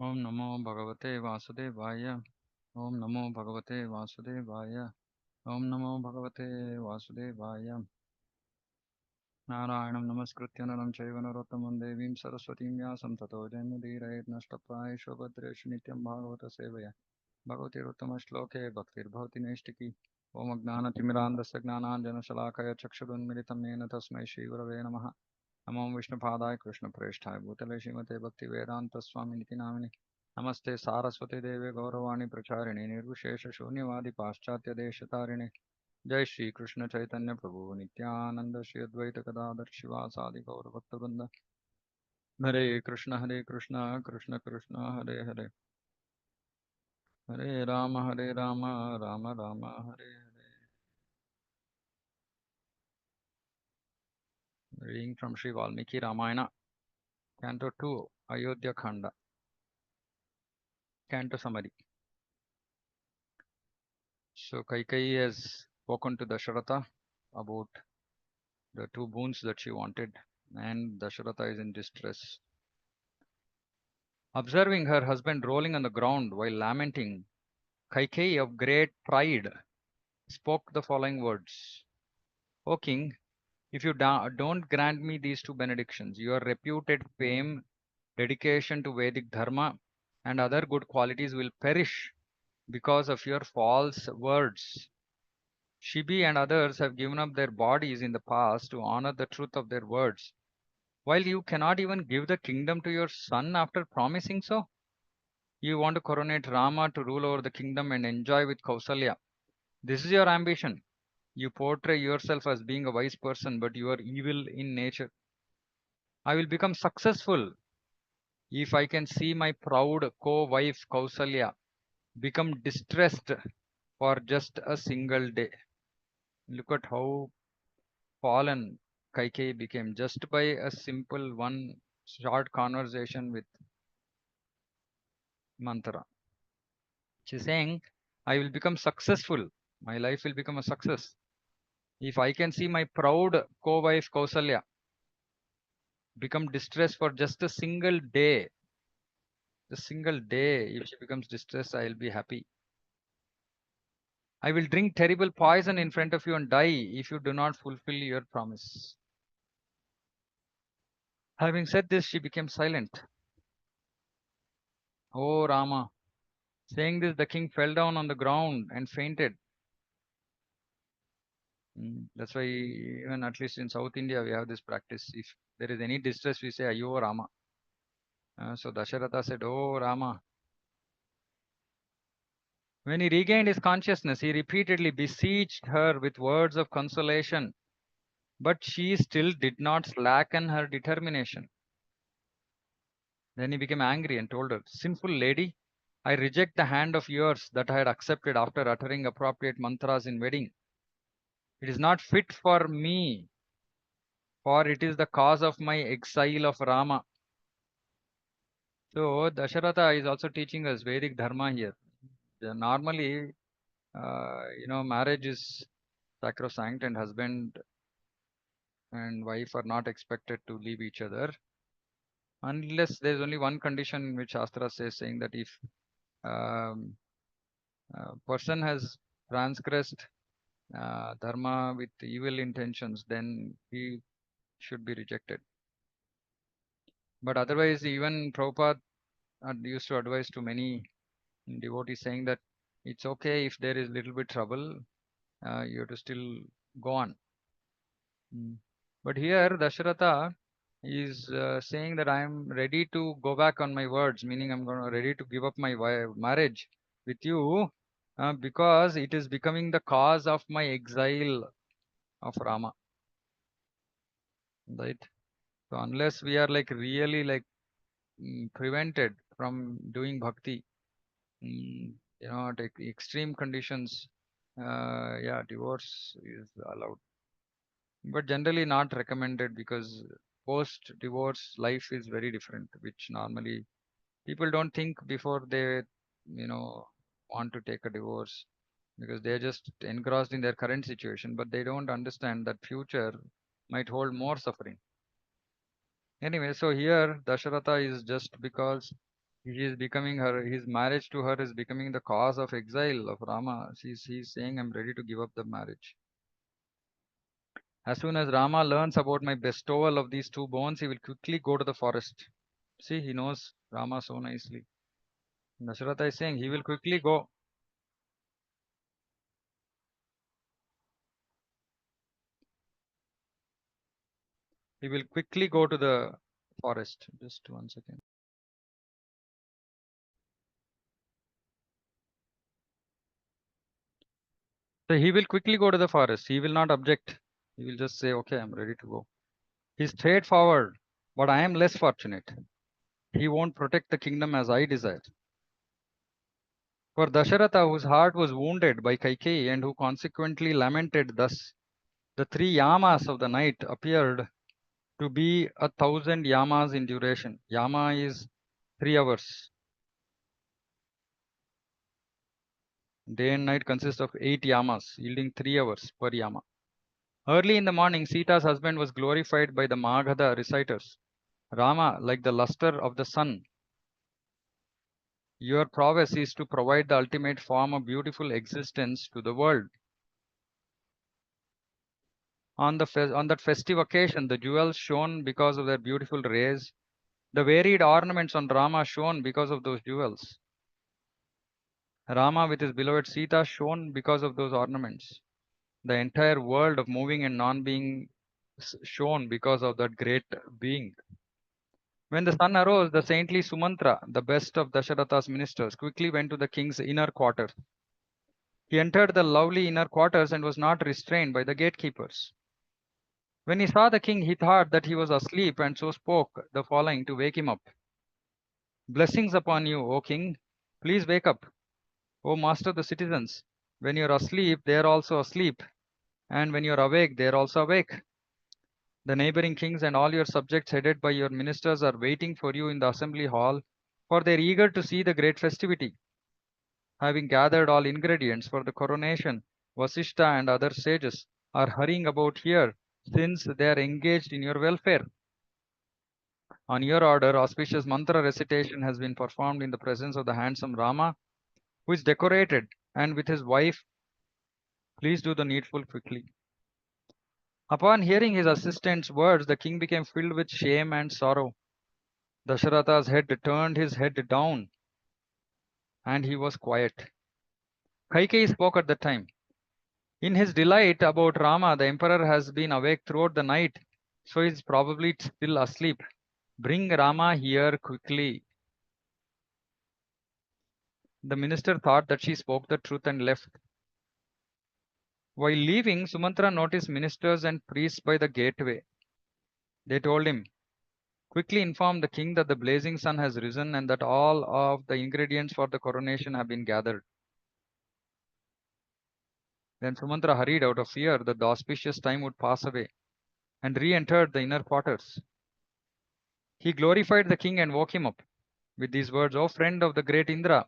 Om Namo Bhagavate Vasudevaya. Om Namo Bhagavate Vasudevaya. Om Namo Bhagavate Vasudevaya. Narayanam Namaskritya Naram Chaiva Narottamam Devim Saraswatim Vyasam Tato Jainudiraid Nashtaprayeshu Bhadreshu Nityam Bhagavata Sevaya. Bhagavati Uttama Shloke Bhaktir Bhavati Neshtiki. Om Agnana Timirandasya Shalakaya Chakshudunmilitam Yena Tasmai Shri Gurave Namaha. नमो विष्णुपादाय कृष्णप्रेष्ठाय भूतले श्रीमते भक्तिवेदान्तस्वामिनिति नामिनि नमस्ते सारस्वती देवे गौरवाणी प्रचारिणे निर्विशेषशून्यवादि पाश्चात्यदेशतारिणे जय श्री कृष्ण चैतन्य प्रभु नित्यानंद श्री अद्वैत गदाधर शिवासादि गौरभक्तवृंद हरे Krishna Krishna Krishna Hare Hare Hare Ram Ram Ram Hare Hare. Reading from Sri Valmiki Ramayana, Canto 2, Ayodhya Khanda, Canto Summary. So Kaikeyi has spoken to Dasharatha about the two boons that she wanted, and Dasharatha is in distress. Observing her husband rolling on the ground while lamenting, Kaikeyi of great pride spoke the following words. O king, if you don't grant me these two benedictions, your reputed fame, dedication to Vedic dharma, and other good qualities will perish because of your false words. Shibi and others have given up their bodies in the past to honor the truth of their words, while you cannot even give the kingdom to your son after promising so. You want to coronate Rama to rule over the kingdom and enjoy with Kausalya. This is your ambition. You portray yourself as being a wise person, but you are evil in nature. I will become successful if I can see my proud co-wife Kausalya become distressed for just a single day. Look at how fallen Kaikeyi became just by a simple one short conversation with Manthara. She's saying, I will become successful. My life will become a success. If I can see my proud co-wife Kausalya become distressed for just a single day, if she becomes distressed, I'll be happy. I will drink terrible poison in front of you and die if you do not fulfill your promise. Having said this, she became silent. Oh Rama. Saying this, the king fell down on the ground and fainted. That's why even at least in South India we have this practice. If there is any distress, we say Ayo Rama. So Dasharatha said, Oh Rama. When he regained his consciousness, he repeatedly beseeched her with words of consolation, but she still did not slacken her determination. Then he became angry and told her, Sinful lady, I reject the hand of yours that I had accepted after uttering appropriate mantras in wedding. It is not fit for me, for it is the cause of my exile of Rama. So Dasharatha is also teaching us Vedic dharma here. Normally, marriage is sacrosanct, and husband and wife are not expected to leave each other unless there is only one condition which Shastra says, saying that if um, a person has transgressed dharma with evil intentions, then he should be rejected. But otherwise, even Prabhupada used to advise to many devotees saying that it's okay if there is little bit trouble, you have to still go on. But here Dasharatha is saying that I am ready to go back on my words, meaning I'm going to ready to give up my marriage with you because it is becoming the cause of my exile of Rama, right? So unless we are like really like prevented from doing bhakti, at extreme conditions, yeah, divorce is allowed, but generally not recommended because post divorce life is very different, which normally people don't think before they want to take a divorce, because they're just engrossed in their current situation, but they don't understand that future might hold more suffering. Anyway, so here Dasharatha is just because He is becoming her, his marriage to her is becoming the cause of exile of Rama. He's saying, I'm ready to give up the marriage. As soon as Rama learns about my bestowal of these two bones, he will quickly go to the forest. See, he knows Rama so nicely. Dasharatha is saying he will quickly go. He will quickly go to the forest. Just 1 second. So he will quickly go to the forest. He will not object. He will just say, okay, I'm ready to go. He's straightforward, but I am less fortunate. He won't protect the kingdom as I desire. For Dasharatha, whose heart was wounded by Kaikeyi and who consequently lamented thus, the 3 yamas of the night appeared to be 1,000 yamas in duration. Yama is 3 hours. Day and night consist of 8 yamas, yielding 3 hours per yama. Early in the morning, Sita's husband was glorified by the Maghada reciters. Rama, like the luster of the sun, your prowess is to provide the ultimate form of beautiful existence to the world. On that festive occasion, the jewels shone because of their beautiful rays. The varied ornaments on Rama shone because of those jewels. Rama with his beloved Sita shone because of those ornaments. The entire world of moving and non-being shone because of that great being. When the sun arose, the saintly Sumantra, the best of Dasharatha's ministers, quickly went to the king's inner quarters. He entered the lovely inner quarters and was not restrained by the gatekeepers. When he saw the king, he thought that he was asleep and so spoke the following to wake him up. Blessings upon you, O king. Please wake up. O master of the citizens. When you are asleep, they are also asleep. And when you are awake, they are also awake. The neighboring kings and all your subjects, headed by your ministers, are waiting for you in the assembly hall, for they are eager to see the great festivity. Having gathered all ingredients for the coronation, Vasishta and other sages are hurrying about here, since they are engaged in your welfare. On your order, auspicious mantra recitation has been performed in the presence of the handsome Rama, who is decorated, and with his wife. Please do the needful quickly. Upon hearing his assistant's words, the king became filled with shame and sorrow. Dasharatha's head turned his head down, and he was quiet. Kaikeyi spoke at the time. In his delight about Rama, the emperor has been awake throughout the night, so he is probably still asleep. Bring Rama here quickly. The minister thought that she spoke the truth and left. While leaving, Sumantra noticed ministers and priests by the gateway. They told him, quickly inform the king that the blazing sun has risen and that all of the ingredients for the coronation have been gathered. Then Sumantra hurried out of fear that the auspicious time would pass away and re entered the inner quarters. He glorified the king and woke him up with these words, O friend of the great Indra,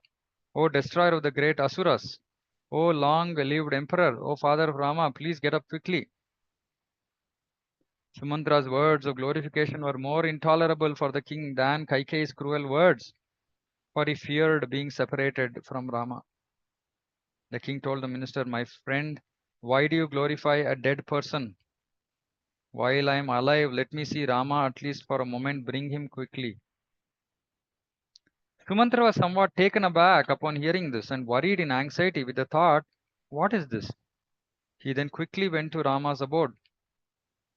O destroyer of the great Asuras, O long lived emperor, O father of Rama, please get up quickly. Sumantra's words of glorification were more intolerable for the king than Kaikeyi's cruel words, for he feared being separated from Rama. The king told the minister, my friend, why do you glorify a dead person? While I am alive, let me see Rama at least for a moment, bring him quickly. Sumantra was somewhat taken aback upon hearing this and worried in anxiety with the thought, what is this? He then quickly went to Rama's abode.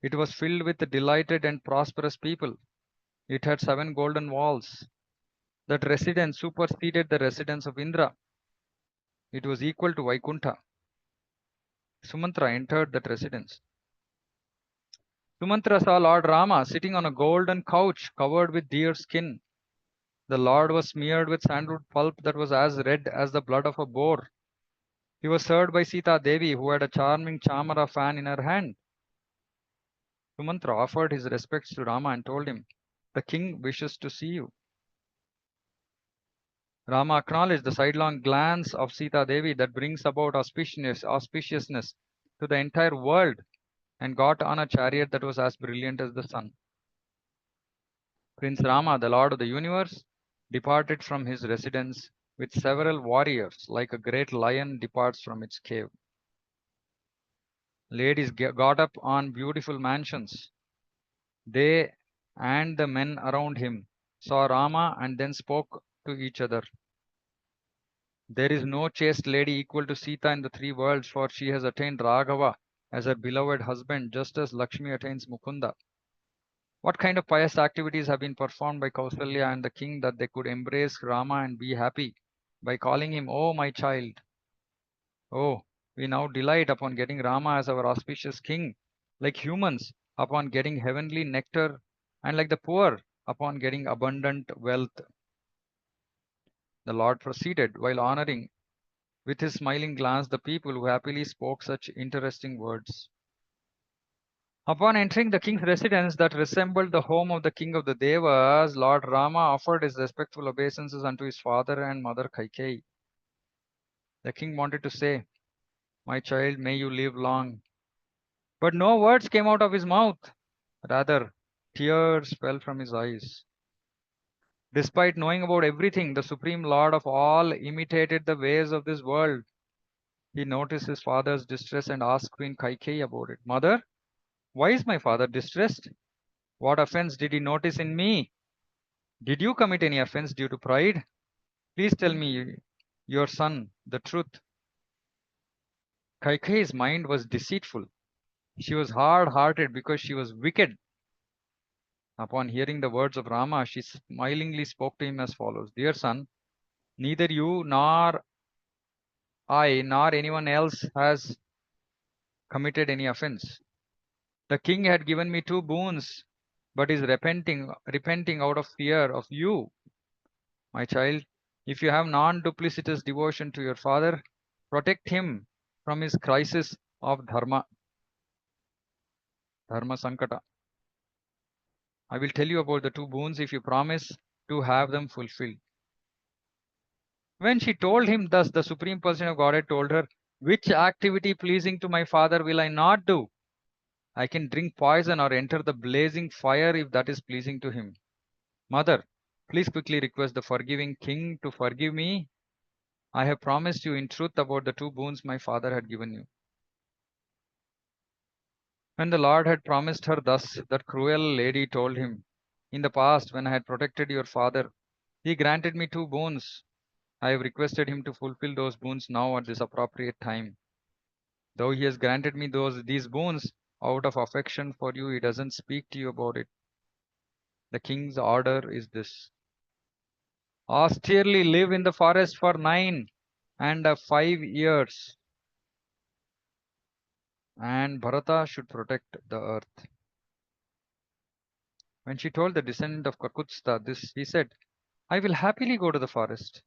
It was filled with delighted and prosperous people. It had 7 golden walls. That residence superseded the residence of Indra. It was equal to Vaikuntha. Sumantra entered that residence. Sumantra saw Lord Rama sitting on a golden couch covered with deer skin. The Lord was smeared with sandalwood pulp that was as red as the blood of a boar. He was served by Sita Devi, who had a charming chamara fan in her hand. Sumantra offered his respects to Rama and told him, the king wishes to see you. Rama acknowledged the sidelong glance of Sita Devi that brings about auspiciousness to the entire world and got on a chariot that was as brilliant as the sun. Prince Rama, the Lord of the universe, departed from his residence with several warriors, like a great lion departs from its cave. Ladies got up on beautiful mansions. They and the men around him saw Rama and then spoke to each other. There is no chaste lady equal to Sita in the three worlds, for she has attained Raghava as her beloved husband, just as Lakshmi attains Mukunda. What kind of pious activities have been performed by Kausalya and the king that they could embrace Rama and be happy by calling him, "Oh, my child"? Oh, we now delight upon getting Rama as our auspicious king, like humans upon getting heavenly nectar, and like the poor upon getting abundant wealth. The Lord proceeded, while honoring with his smiling glance the people who happily spoke such interesting words. Upon entering the king's residence that resembled the home of the king of the Devas, Lord Rama offered his respectful obeisances unto his father and mother Kaikeyi. The king wanted to say, "My child, may you live long." But no words came out of his mouth. Rather, tears fell from his eyes. Despite knowing about everything, the Supreme Lord of all imitated the ways of this world. He noticed his father's distress and asked Queen Kaikeyi about it. "Mother, why is my father distressed? What offense did he notice in me? Did you commit any offense due to pride? Please tell me, your son, the truth." Kaikeyi's mind was deceitful. She was hard hearted because she was wicked. Upon hearing the words of Rama, she smilingly spoke to him as follows: "Dear son, neither you nor I nor anyone else has committed any offense. The king had given me two boons, but is repenting out of fear of you. My child, if you have non-duplicitous devotion to your father, protect him from his crisis of dharma sankata. I will tell you about the two boons if you promise to have them fulfilled." When she told him thus, the Supreme Person of Godhead told her, "Which activity pleasing to my father will I not do? I can drink poison or enter the blazing fire if that is pleasing to him. Mother, please quickly request the forgiving king to forgive me. I have promised you in truth about the two boons my father had given you." When the Lord had promised her thus, that cruel lady told him, "In the past, when I had protected your father, he granted me two boons. I have requested him to fulfill those boons now at this appropriate time. Though he has granted me these boons out of affection for you, he doesn't speak to you about it. The king's order is this: austerely live in the forest for 9 and 5 years, and Bharata should protect the earth." When she told the descendant of Kakutstha this, he said, "I will happily go to the forest.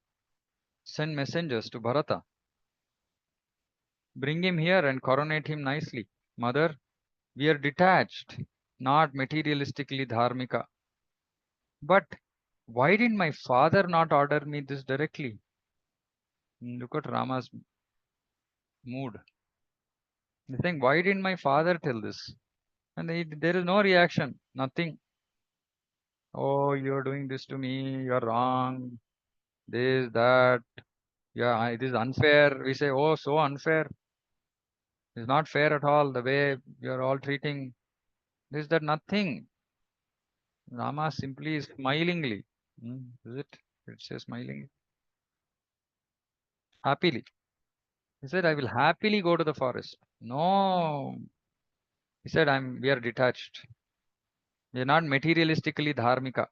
Send messengers to Bharata. Bring him here and coronate him nicely. Mother, we are detached, not materialistically dharmika. But why did my father not order me this directly?" Look at Rama's mood. He's saying, "Why didn't my father tell this?" And there is no reaction, nothing. "Oh, you're doing this to me, you're wrong, this, that. Yeah, it is unfair." We say, "Oh, so unfair. It's not fair at all, the way you're all treating this, that," nothing. Rama simply smilingly. Is it? It says smiling. Happily. He said, "I will happily go to the forest." No. He said, we are detached. We are not materialistically dharmika.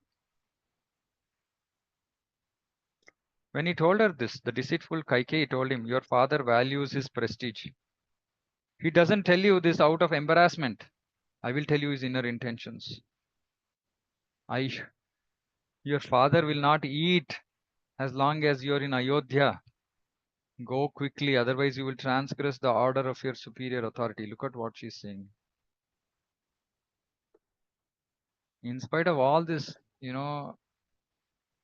When he told her this, the deceitful Kaikeyi told him, "Your father values his prestige. He doesn't tell you this out of embarrassment. I will tell you his inner intentions. I, your father will not eat as long as you are in Ayodhya. Go quickly, otherwise you will transgress the order of your superior authority." Look at what she's saying. In spite of all this,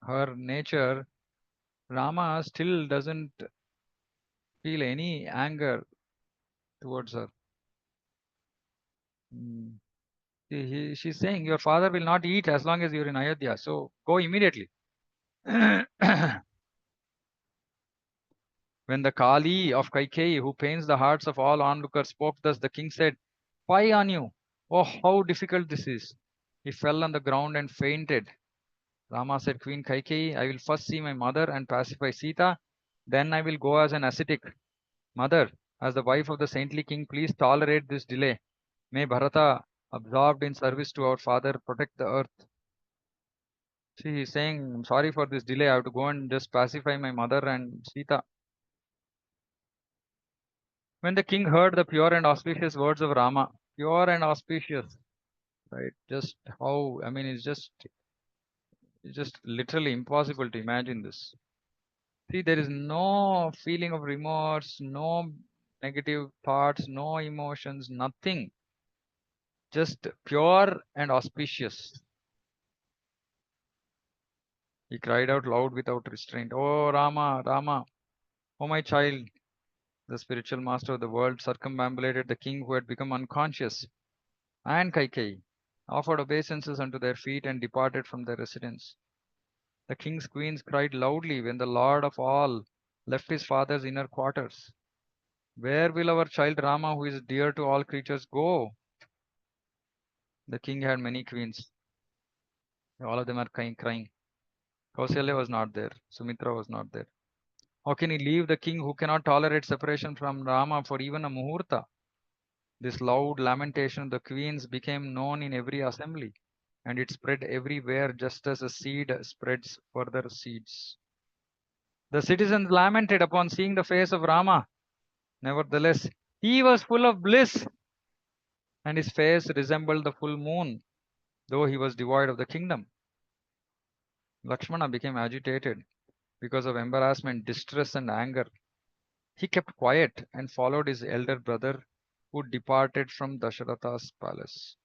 her nature, Rama still doesn't feel any anger towards her. Mm. She's saying, "Your father will not eat as long as you're in Ayodhya. So go immediately." When the Kali of Kaikeyi, who pains the hearts of all onlookers, spoke thus, the king said, "Fie on you! Oh, how difficult this is!" He fell on the ground and fainted. Rama said, Queen Kaikeyi, I will first see my mother and pacify Sita, then I will go as an ascetic. Mother, as the wife of the saintly king, please tolerate this delay. May Bharata, absorbed in service to our father, protect the earth. See, he's saying, I'm sorry for this delay. I have to go and just pacify my mother and Sita. When the king heard the pure and auspicious words of Rama, pure and auspicious, right? Just how, I mean, it's just literally impossible to imagine this. See, there is no feeling of remorse, no negative thoughts, no emotions, nothing. Just pure and auspicious. He cried out loud without restraint, Oh Rama, Rama, oh my child. The spiritual master of the world circumambulated the king who had become unconscious, and Kaikeyi offered obeisances unto their feet and departed from their residence. The king's queens cried loudly when the lord of all left his father's inner quarters. Where will our child Rama, who is dear to all creatures, go? The king had many queens. All of them are crying. Kausalya was not there. Sumitra was not there. How can he leave the king who cannot tolerate separation from Rama for even a muhurta? This loud lamentation of the queens became known in every assembly, and it spread everywhere just as a seed spreads further seeds. The citizens lamented upon seeing the face of Rama. Nevertheless, he was full of bliss, and his face resembled the full moon, though he was devoid of the kingdom. Lakshmana became agitated because of embarrassment, distress, and anger. He kept quiet and followed his elder brother, who departed from Dasharatha's palace.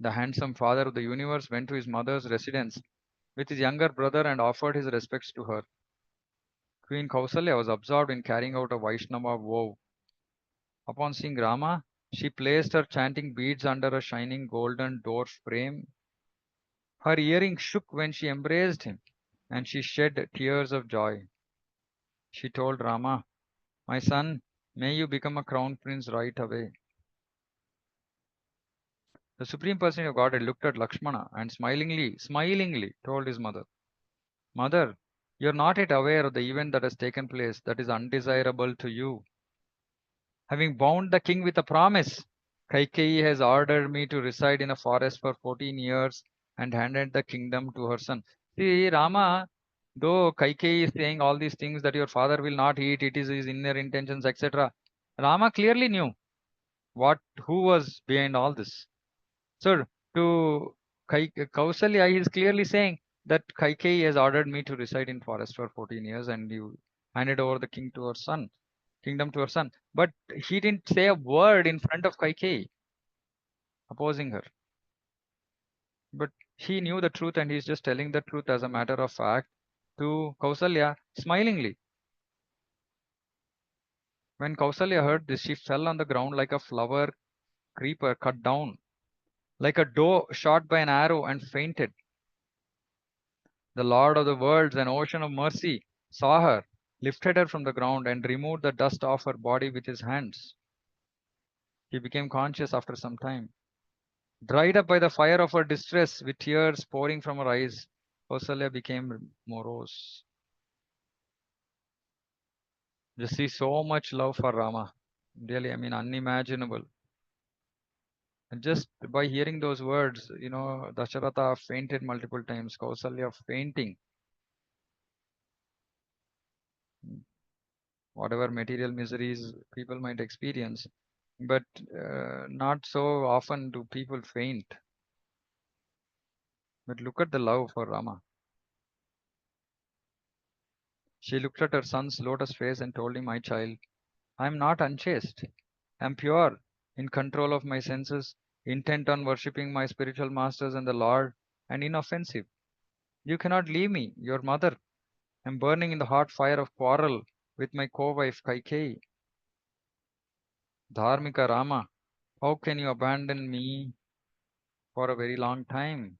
The handsome father of the universe went to his mother's residence with his younger brother and offered his respects to her. Queen Kausalya was absorbed in carrying out a Vaishnava vow. Upon seeing Rama, she placed her chanting beads under a shining golden door frame. Her earring shook when she embraced him, and she shed tears of joy. She told Rama, My son, may you become a crown prince right away. The Supreme Personality of Godhead looked at Lakshmana and smilingly told his mother, Mother, you're not yet aware of the event that has taken place that is undesirable to you. Having bound the king with a promise, Kaikeyi has ordered me to reside in a forest for 14 years and handed the kingdom to her son. See, Rama, though Kaikeyi is saying all these things that your father will not eat, it is his inner intentions, etc. Rama clearly knew what who was behind all this. So to Kausalya, he is clearly saying that Kaikeyi has ordered me to reside in forest for 14 years and you handed over the kingdom to her son. But he didn't say a word in front of Kaikeyi opposing her. But he knew the truth and he's just telling the truth as a matter of fact to Kausalya smilingly. When Kausalya heard this, she fell on the ground like a flower creeper cut down, like a doe shot by an arrow and fainted. The Lord of the worlds, an ocean of mercy, saw her, lifted her from the ground, and removed the dust off her body with his hands. He became conscious after some time. Dried up by the fire of her distress, with tears pouring from her eyes, Kausalya became morose. Just see so much love for Rama. Really, I mean, unimaginable. And just by hearing those words, Dasharatha fainted multiple times, Kausalya fainting. Whatever material miseries people might experience, but not so often do people faint. But look at the love for Rama. She looked at her son's lotus face and told him, My child, I am not unchaste. I am pure, in control of my senses, intent on worshipping my spiritual masters and the Lord, and inoffensive. You cannot leave me, your mother. I am burning in the hot fire of quarrel with my co-wife Kaikeyi. Dharmika Rama, how can you abandon me for a very long time?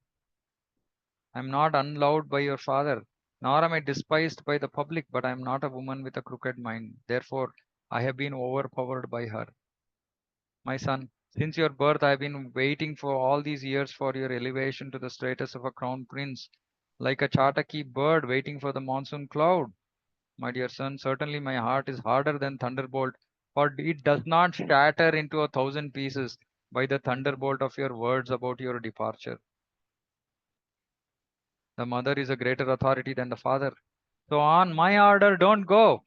I am not unloved by your father, nor am I despised by the public, but I am not a woman with a crooked mind. Therefore, I have been overpowered by her. My son, since your birth, I have been waiting for all these years for your elevation to the status of a crown prince, like a Chataki bird waiting for the monsoon cloud. My dear son, certainly my heart is harder than thunderbolt, for it does not shatter into 1,000 pieces by the thunderbolt of your words about your departure. The mother is a greater authority than the father. So, on my order, don't go.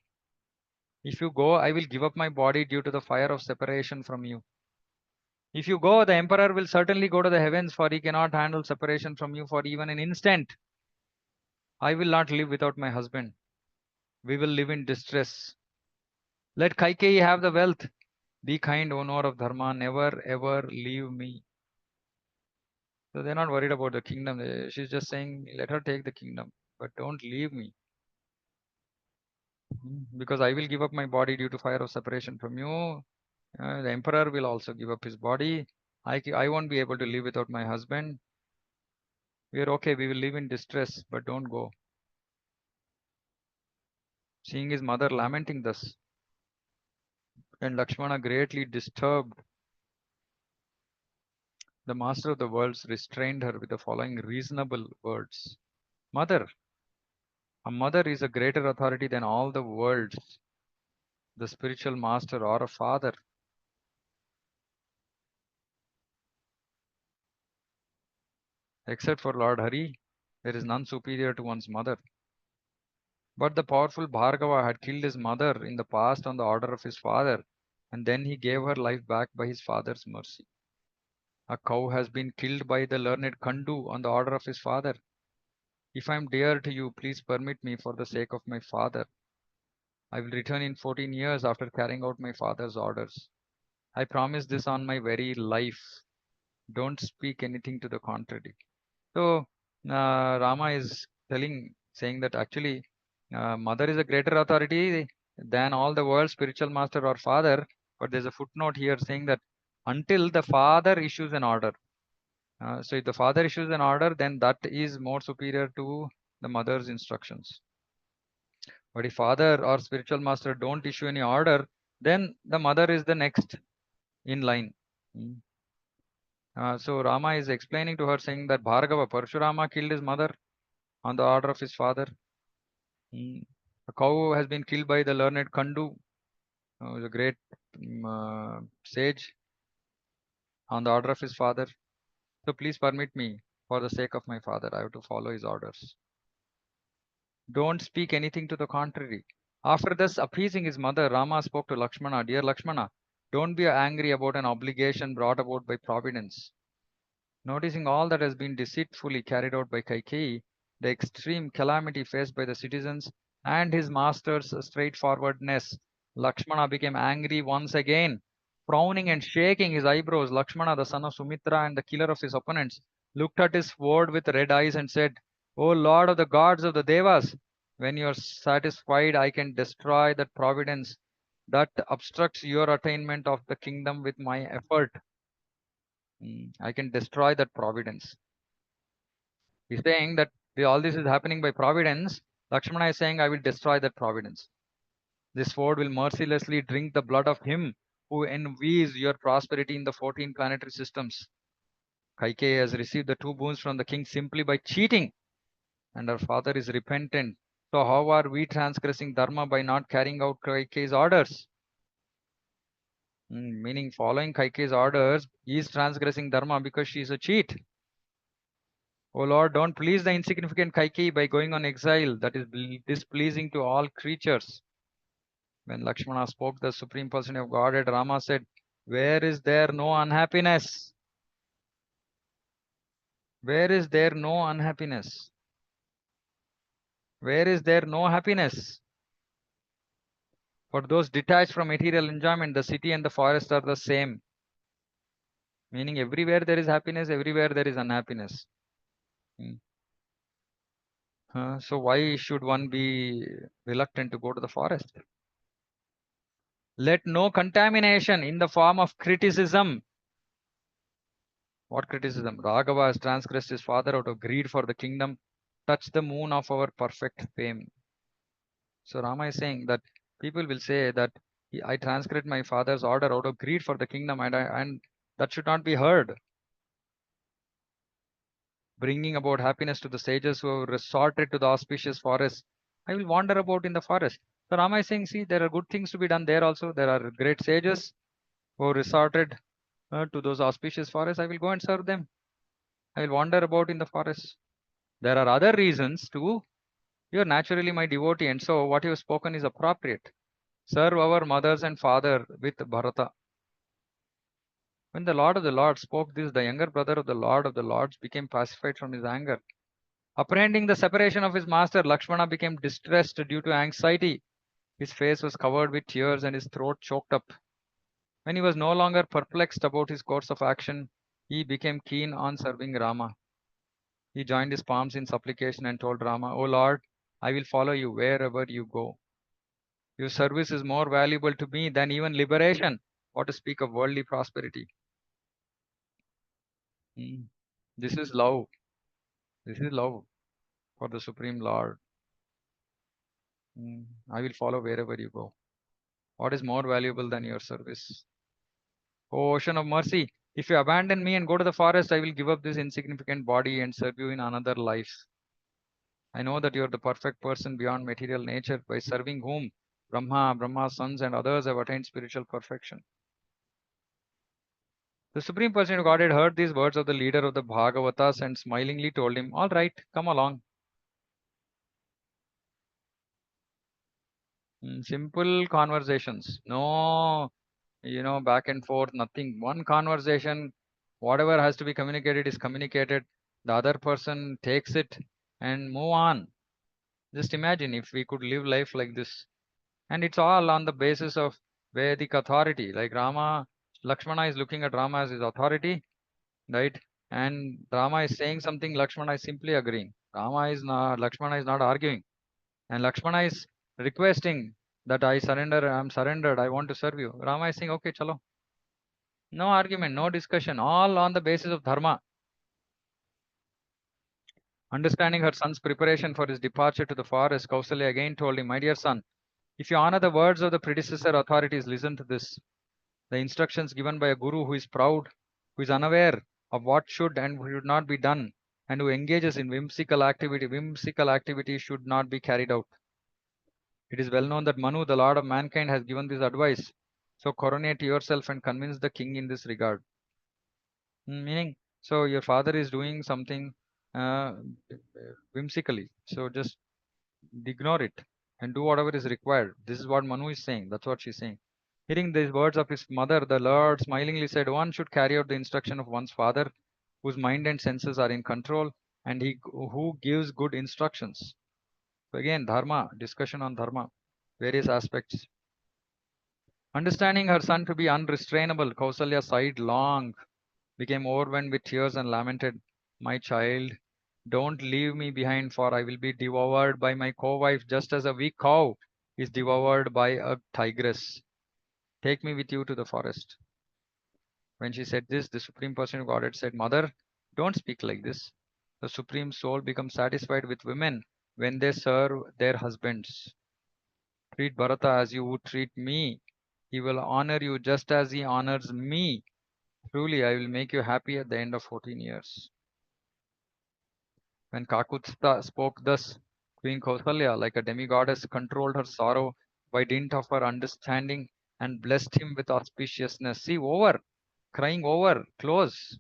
If you go, I will give up my body due to the fire of separation from you. If you go, the emperor will certainly go to the heavens, for he cannot handle separation from you for even an instant. I will not live without my husband. We will live in distress. Let Kaikeyi have the wealth. Be kind, owner of Dharma. Never ever leave me. So they're not worried about the kingdom. She's just saying, let her take the kingdom, but don't leave me. Because I will give up my body due to fire of separation from you. The emperor will also give up his body. I won't be able to live without my husband. We are okay. We will live in distress, but don't go. Seeing his mother lamenting thus, and Lakshmana greatly disturbed, the master of the worlds restrained her with the following reasonable words. Mother, a mother is a greater authority than all the worlds, the spiritual master or a father. Except for Lord Hari, there is none superior to one's mother. But the powerful Bhargava had killed his mother in the past on the order of his father, and then he gave her life back by his father's mercy. A cow has been killed by the learned Kandu on the order of his father. If I am dear to you, please permit me for the sake of my father. I will return in 14 years after carrying out my father's orders. I promise this on my very life. Don't speak anything to the contrary. So Rama is saying that actually, mother is a greater authority than all the world's spiritual master or father. But there's a footnote here saying that until the father issues an order. So if the father issues an order, then that is more superior to the mother's instructions. But if father or spiritual master don't issue any order, then the mother is the next in line. Mm. So Rama is explaining to her saying that Bhargava Parshurama killed his mother on the order of his father. Mm. A cow has been killed by the learned Kandu, who is a great sage, on the order of his father. So please permit me, for the sake of my father, I have to follow his orders. Don't speak anything to the contrary. After thus appeasing his mother, Rama spoke to Lakshmana. Dear Lakshmana, don't be angry about an obligation brought about by providence. Noticing all that has been deceitfully carried out by Kaikeyi, the extreme calamity faced by the citizens, and his master's straightforwardness, Lakshmana became angry once again. Frowning and shaking his eyebrows, Lakshmana, the son of Sumitra and the killer of his opponents, looked at his sword with red eyes and said, O Lord of the gods of the Devas, when you are satisfied, I can destroy that providence that obstructs your attainment of the kingdom with my effort. I can destroy that providence. He's saying that all this is happening by providence. Lakshmana is saying, I will destroy that providence. This sword will mercilessly drink the blood of him who envies your prosperity in the 14 planetary systems. Kaikeyi has received the two boons from the king simply by cheating, and her father is repentant. So how are we transgressing dharma by not carrying out Kaikeyi's orders? Meaning following Kaikeyi's orders is transgressing dharma because she is a cheat. O Lord, don't please the insignificant Kaikeyi by going on exile. That is displeasing to all creatures. When Lakshmana spoke, the Supreme Person of Godhead, Rama said, where is there no unhappiness? Where is there no unhappiness? Where is there no happiness? For those detached from material enjoyment, the city and the forest are the same. Meaning everywhere there is happiness, everywhere there is unhappiness. So why should one be reluctant to go to the forest? Let no contamination in the form of criticism. What criticism? Raghava has transgressed his father out of greed for the kingdom, touched the moon of our perfect fame. So Rama is saying that people will say that I transgressed my father's order out of greed for the kingdom, and that should not be heard. Bringing about happiness to the sages who have resorted to the auspicious forest. I will wander about in the forest. So Rama is saying, see, there are good things to be done there also. There are great sages who resorted to those auspicious forests. I will go and serve them. I will wander about in the forest. There are other reasons too. You are naturally my devotee, and so what you have spoken is appropriate. Serve our mothers and father with Bharata. When the Lord of the Lords spoke this, the younger brother of the Lords became pacified from his anger. Apprehending the separation of his master, Lakshmana became distressed due to anxiety. His face was covered with tears and his throat choked up. When he was no longer perplexed about his course of action, he became keen on serving Rama. He joined his palms in supplication and told Rama, O Lord, I will follow you wherever you go. Your service is more valuable to me than even liberation, what to speak of worldly prosperity. Hmm. This is love. This is love for the Supreme Lord. I will follow wherever you go. What is more valuable than your service? O ocean of mercy, if you abandon me and go to the forest, I will give up this insignificant body and serve you in another life. I know that you are the perfect person beyond material nature, by serving whom Brahma, Brahma's sons, and others have attained spiritual perfection. The Supreme Person of Godhead heard these words of the leader of the Bhagavatas and smilingly told him, all right, come along. Simple conversations. No, back and forth, nothing. One conversation, whatever has to be communicated is communicated. The other person takes it and move on. Just imagine if we could live life like this. And it's all on the basis of Vedic authority. Like Lakshmana is looking at Rama as his authority, right? And Rama is saying something, Lakshmana is simply agreeing. Lakshmana is not arguing. And Lakshmana is requesting that I'm surrendered, I want to serve you. Rama is saying, okay, chalo. No argument, no discussion, all on the basis of dharma. Understanding her son's preparation for his departure to the forest, Kausalya again told him, my dear son, if you honor the words of the predecessor authorities, listen to this. The instructions given by a guru who is proud, who is unaware of what should and should not be done, and who engages in whimsical activity should not be carried out. It is well known that Manu, the Lord of mankind, has given this advice. So coronate yourself and convince the king in this regard. Meaning, so your father is doing something uh, whimsically. So just ignore it and do whatever is required. This is what Manu is saying. That's what she's saying. Hearing these words of his mother, the Lord smilingly said, one should carry out the instruction of one's father, whose mind and senses are in control, and who gives good instructions. So again, dharma, discussion on dharma, various aspects. Understanding her son to be unrestrainable, Kausalya sighed long, became overwhelmed with tears, and lamented, my child, don't leave me behind, for I will be devoured by my co-wife, just as a weak cow is devoured by a tigress. Take me with you to the forest. When she said this, the Supreme Person of Godhead said, Mother, don't speak like this. The Supreme Soul becomes satisfied with women when they serve their husbands. Treat Bharata as you would treat me. He will honor you just as he honors me. Truly, I will make you happy at the end of 14 years. When Kakutsta spoke thus, Queen Kausalya, like a demigoddess, controlled her sorrow by dint of her understanding and blessed him with auspiciousness. See, over, crying over, close.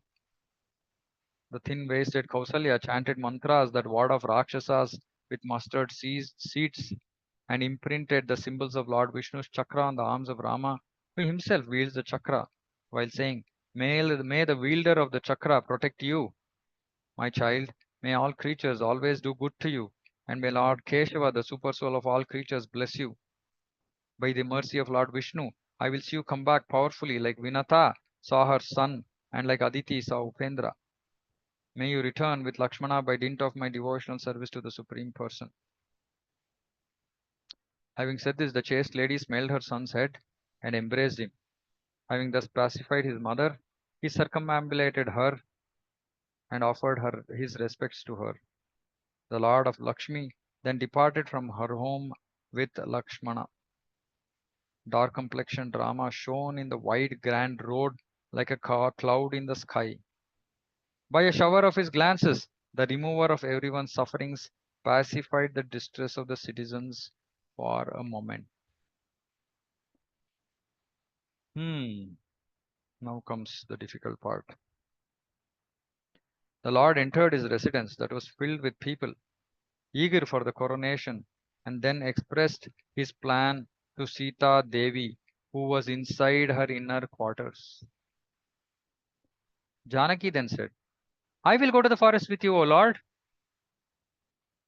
The thin-waisted Kausalya chanted mantras that ward off Rakshasas with mustard seeds and imprinted the symbols of Lord Vishnu's chakra on the arms of Rama, who himself wields the chakra, while saying, may the wielder of the chakra protect you, my child. May all creatures always do good to you, and may Lord Keshava, the super soul of all creatures, bless you. By the mercy of Lord Vishnu, I will see you come back powerfully like Vinata saw her son and like Aditi saw Upendra. May you return with Lakshmana by dint of my devotional service to the Supreme Person. Having said this, the chaste lady smelled her son's head and embraced him. Having thus pacified his mother, he circumambulated her and offered her his respects to her. The Lord of Lakshmi then departed from her home with Lakshmana. Dark complexioned Rama shone in the wide grand road like a cloud in the sky. By a shower of his glances, the remover of everyone's sufferings pacified the distress of the citizens for a moment. Hmm, now comes the difficult part. The Lord entered his residence that was filled with people, eager for the coronation, and then expressed his plan to Sita Devi, who was inside her inner quarters. Janaki then said, I will go to the forest with you, O Lord.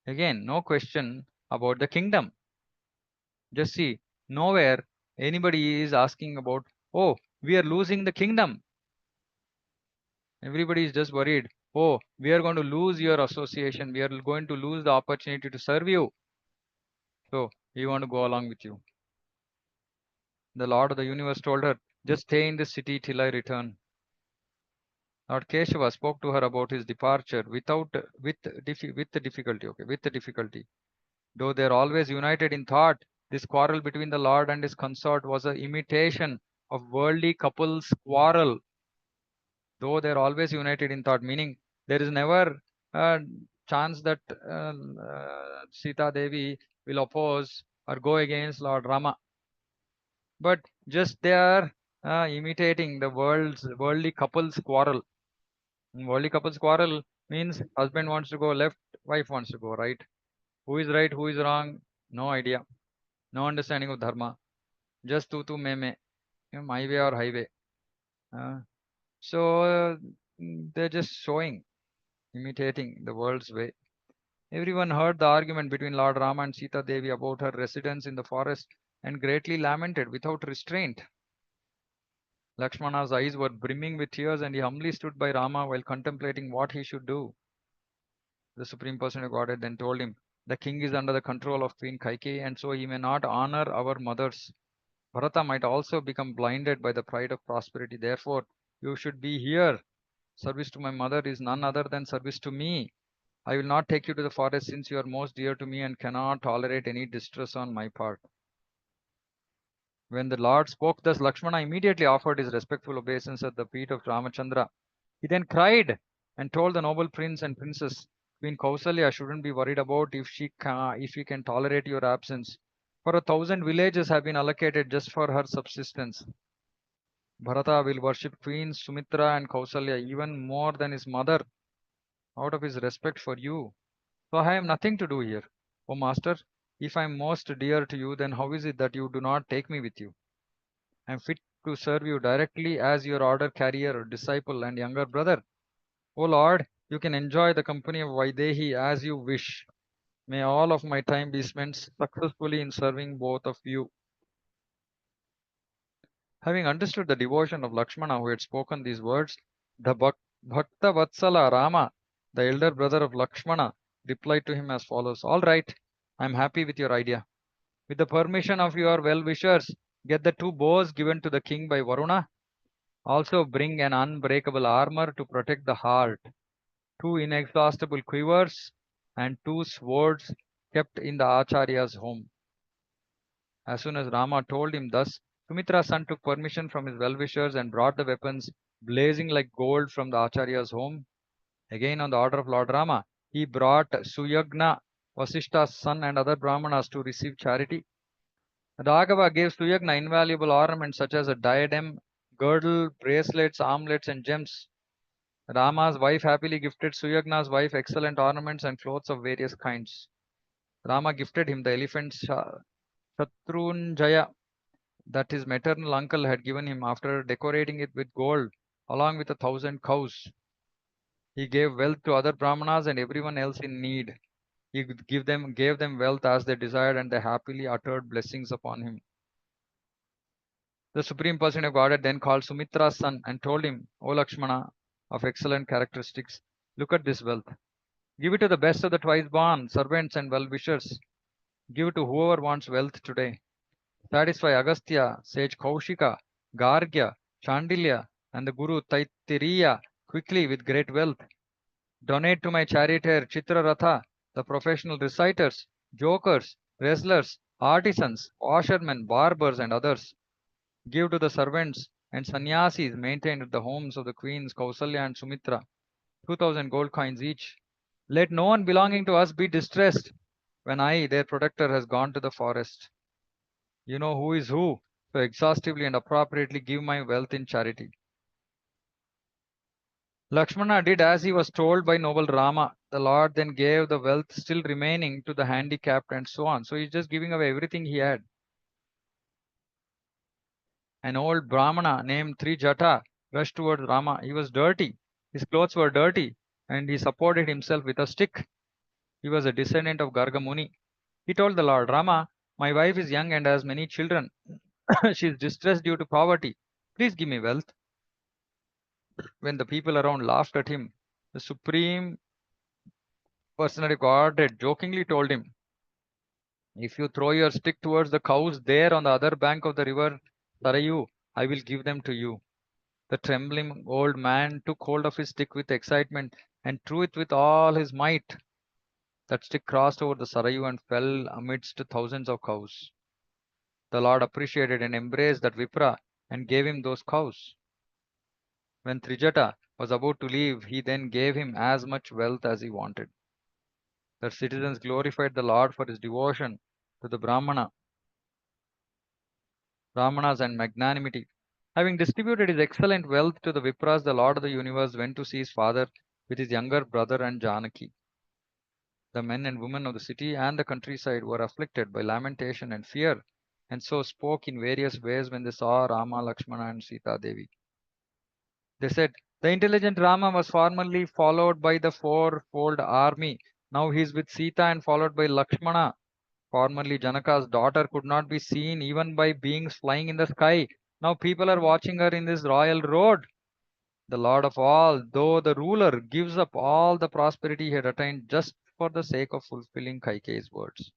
Again, no question about the kingdom. Just see, nowhere anybody is asking about, oh, we are losing the kingdom. Everybody is just worried, oh, we are going to lose your association. We are going to lose the opportunity to serve you. So we want to go along with you. The Lord of the universe told her, just stay in the city till I return. Lord Keshava spoke to her about his departure with the difficulty. Okay, with the difficulty. Though they are always united in thought, this quarrel between the Lord and his consort was an imitation of worldly couples' quarrel. Though they are always united in thought, meaning there is never a chance that Sita Devi will oppose or go against Lord Rama. But just they are imitating the worldly couples' quarrel. Worldly couples' quarrel means husband wants to go left, wife wants to go right. Who is right, who is wrong? No idea. No understanding of dharma. Just tu me me, my way or highway. Uh, so they're just showing, imitating the world's way. Everyone heard the argument between Lord Rama and Sita Devi about her residence in the forest and greatly lamented without restraint. Lakshmana's eyes were brimming with tears and he humbly stood by Rama while contemplating what he should do. The Supreme Personality of Godhead then told him, the king is under the control of Queen Kaikeyi and so he may not honor our mothers. Bharata might also become blinded by the pride of prosperity. Therefore, you should be here. Service to my mother is none other than service to me. I will not take you to the forest since you are most dear to me and cannot tolerate any distress on my part. When the Lord spoke thus, Lakshmana immediately offered his respectful obeisance at the feet of Ramachandra. He then cried and told the noble prince and princess, Queen Kausalya shouldn't be worried about if she can tolerate your absence. For 1,000 villages have been allocated just for her subsistence. Bharata will worship Queens Sumitra and Kausalya even more than his mother out of his respect for you. So I have nothing to do here. O master, if I am most dear to you, then how is it that you do not take me with you? I am fit to serve you directly as your order carrier, disciple, and younger brother. O Lord, you can enjoy the company of Vaidehi as you wish. May all of my time be spent successfully in serving both of you. Having understood the devotion of Lakshmana who had spoken these words, the Bhakta Vatsala Rama, the elder brother of Lakshmana, replied to him as follows. All right, I am happy with your idea. With the permission of your well-wishers, get the 2 bows given to the king by Varuna. Also bring an unbreakable armor to protect the heart, 2 inexhaustible quivers, and 2 swords kept in the Acharya's home. As soon as Rama told him thus, Sumitra's son took permission from his well-wishers and brought the weapons blazing like gold from the Acharya's home. Again, on the order of Lord Rama, he brought Suyagna, Vasishta's son, and other Brahmanas to receive charity. Raghava gave Suyagna invaluable ornaments such as a diadem, girdle, bracelets, armlets, and gems. Rama's wife happily gifted Suyagna's wife excellent ornaments and clothes of various kinds. Rama gifted him the elephant Shatrunjaya that his maternal uncle had given him after decorating it with gold, along with 1,000 cows. He gave wealth to other Brahmanas and everyone else in need. He gave them wealth as they desired, and they happily uttered blessings upon him. The Supreme Person of Godhead then called Sumitra's son and told him, O Lakshmana, of excellent characteristics, look at this wealth. Give it to the best of the twice born, servants and well wishers. Give it to whoever wants wealth today. Satisfy Agastya, sage Kaushika, Gargya, Chandilya, and the Guru Taittiriya quickly with great wealth. Donate to my charioteer Chitraratha, the professional reciters, jokers, wrestlers, artisans, washermen, barbers, and others. Give to the servants and sannyasis maintained at the homes of the queens Kausalya and Sumitra 2000 gold coins each. Let no one belonging to us be distressed when I, their protector, has gone to the forest. You know who is who, so exhaustively and appropriately give my wealth in charity. Lakshmana did as he was told by noble Rama. The Lord then gave the wealth still remaining to the handicapped and so on. So he's just giving away everything he had. An old Brahmana named Trijata rushed towards Rama. He was dirty. His clothes were dirty, and he supported himself with a stick. He was a descendant of Garga Muni. He told the Lord, Rama, my wife is young and has many children. She is distressed due to poverty. Please give me wealth. When the people around laughed at him, the Supreme Personality of Godhead jokingly told him, if you throw your stick towards the cows there on the other bank of the river Sarayu, I will give them to you. The trembling old man took hold of his stick with excitement and threw it with all his might. That stick crossed over the Sarayu and fell amidst thousands of cows. The Lord appreciated and embraced that Vipra and gave him those cows. When Trijata was about to leave, he then gave him as much wealth as he wanted. The citizens glorified the Lord for his devotion to the Brahmanas and magnanimity. Having distributed his excellent wealth to the Vipras, the Lord of the universe went to see his father with his younger brother and Janaki. The men and women of the city and the countryside were afflicted by lamentation and fear, and so spoke in various ways when they saw Rama, Lakshmana, and Sita Devi. They said, the intelligent Rama was formerly followed by the fourfold army. Now he is with Sita and followed by Lakshmana. Formerly, Janaka's daughter could not be seen even by beings flying in the sky. Now people are watching her in this royal road. The Lord of all, though the ruler, gives up all the prosperity he had attained just for the sake of fulfilling Kaikeyi's words.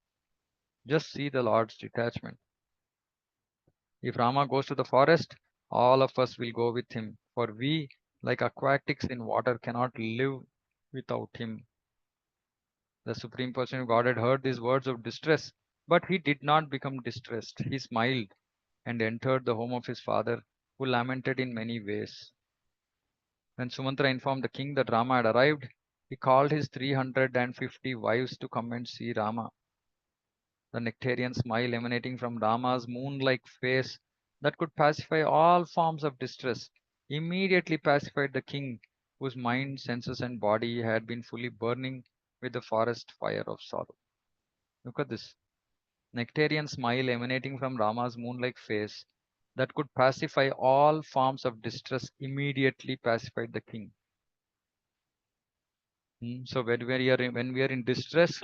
Just see the Lord's detachment. If Rama goes to the forest, all of us will go with him, for we, like aquatics in water, cannot live without him. The Supreme Person of Godhead heard these words of distress, but he did not become distressed. He smiled and entered the home of his father, who lamented in many ways. When Sumantra informed the king that Rama had arrived, he called his 350 wives to come and see Rama. The nectarian smile emanating from Rama's moon-like face that could pacify all forms of distress immediately pacified the king, whose mind, senses, and body had been fully burning with the forest fire of sorrow. Look at this nectarian smile emanating from Rama's moon-like face that could pacify all forms of distress immediately pacified the king. So when we are in distress,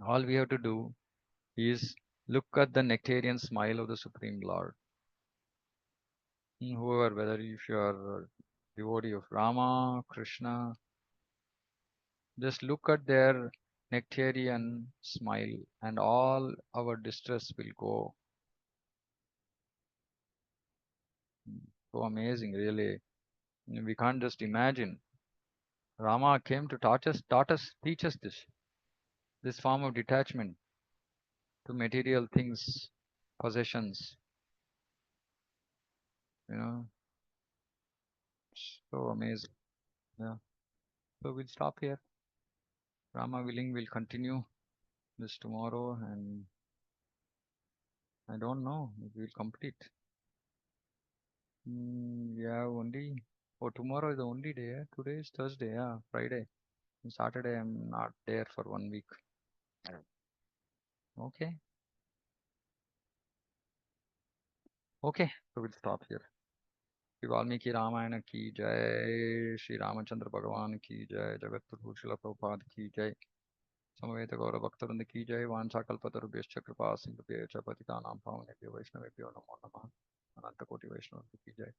all we have to do is look at the nectarian smile of the Supreme Lord. Whoever, whether if you are a devotee of Rama, Krishna, just look at their nectarian smile and all our distress will go. So amazing, really. We can't just imagine. Rama came to teach us this form of detachment to material things, possessions, you know, so amazing. Yeah. So we'll stop here. Rama willing, we'll continue this tomorrow, and I don't know if we'll complete. Yeah, only. Oh, tomorrow is the only day. Yeah? Today is Thursday. Yeah, Friday. And Saturday, I'm not there for 1 week. Okay. Okay. So we'll stop here. Shri Valmiki Ramayan की जय श्री रामचंद्र भगवान की जय जगत प्रभु शिल प्रभुपाद की जय समवेत गौरव भक्तवृंद की जय वांछा कल्पतरुभ्यश्च कृपा सिंधुभ्य च पतितानां पावनेभ्यो वैष्णवेभ्यो नमो नमः अनंत कोटि वैष्णव की जय.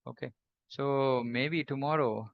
Okay, so maybe tomorrow